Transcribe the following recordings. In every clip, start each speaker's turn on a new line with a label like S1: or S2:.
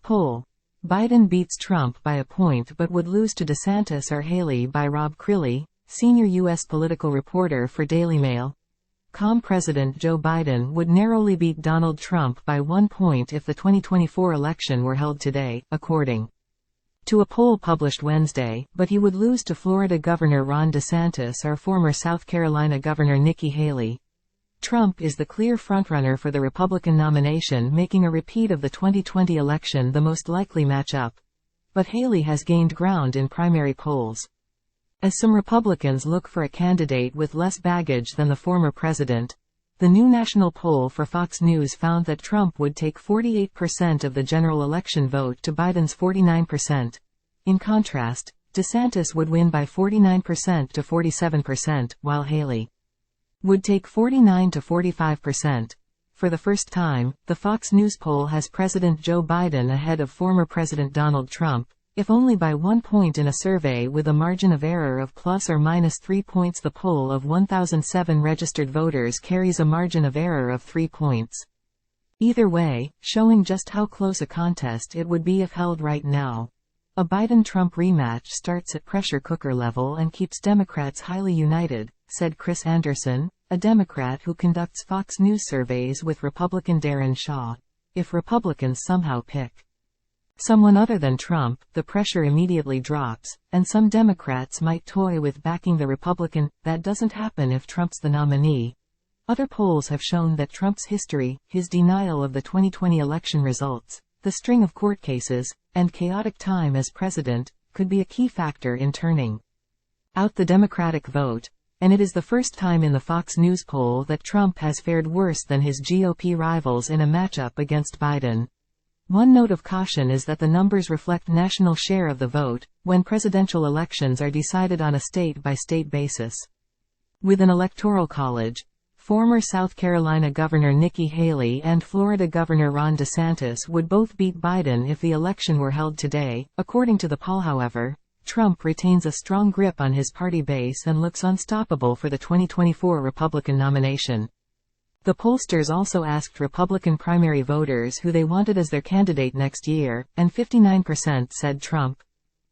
S1: Poll. Biden beats Trump by a point but would lose to DeSantis or Haley by Rob Crilly, senior U.S. political reporter for Daily Mail. President Joe Biden would narrowly beat Donald Trump by 1 point if the 2024 election were held today, according to a poll published Wednesday, but he would lose to Florida Governor Ron DeSantis or former South Carolina Governor Nikki Haley. Trump is the clear frontrunner for the Republican nomination, making a repeat of the 2020 election the most likely matchup. But Haley has gained ground in primary polls. As some Republicans look for a candidate with less baggage than the former president, the new national poll for Fox News found that Trump would take 48% of the general election vote to Biden's 49%. In contrast, DeSantis would win by 49% to 47%, while Haley would take 49 to 45%. For the first time, the Fox News poll has President Joe Biden ahead of former President Donald Trump, if only by 1 point in a survey with a margin of error of plus or minus 3 points. The poll of 1,007 registered voters carries a margin of error of 3 points. Either way, showing just how close a contest it would be if held right now. A Biden-Trump rematch starts at pressure cooker level and keeps Democrats highly united, said Chris Anderson, a Democrat who conducts Fox News surveys with Republican Darren Shaw. If Republicans somehow pick someone other than Trump, the pressure immediately drops, and some Democrats might toy with backing the Republican. That doesn't happen if Trump's the nominee. Other polls have shown that Trump's history, his denial of the 2020 election results, the string of court cases, and chaotic time as president, could be a key factor in turning out the Democratic vote. And it is the first time in the Fox News poll that Trump has fared worse than his GOP rivals in a matchup against Biden. One note of caution is that the numbers reflect national share of the vote, when presidential elections are decided on a state-by-state basis. With an electoral college, former South Carolina Governor Nikki Haley and Florida Governor Ron DeSantis would both beat Biden if the election were held today. According to the poll, however, Trump retains a strong grip on his party base and looks unstoppable for the 2024 Republican nomination. The pollsters also asked Republican primary voters who they wanted as their candidate next year, and 59% said Trump.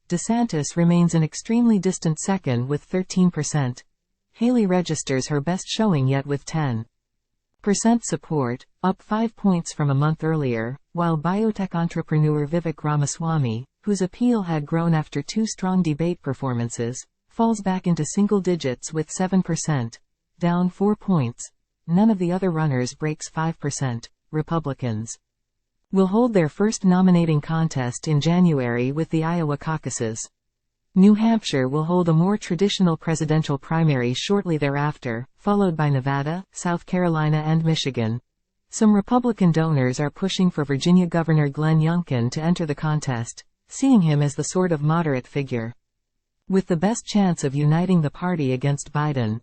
S1: DeSantis remains an extremely distant second with 13%. Haley registers her best showing yet with 10% support, up 5 points from a month earlier, while biotech entrepreneur Vivek Ramaswamy, whose appeal had grown after 2 strong debate performances, falls back into single digits with 7%, down 4 points. None of the other runners breaks 5%. Republicans will hold their first nominating contest in January with the Iowa caucuses. New Hampshire will hold a more traditional presidential primary shortly thereafter, followed by Nevada, South Carolina and Michigan. Some Republican donors are pushing for Virginia Governor Glenn Youngkin to enter the contest, seeing him as the sort of moderate figure with the best chance of uniting the party against Biden.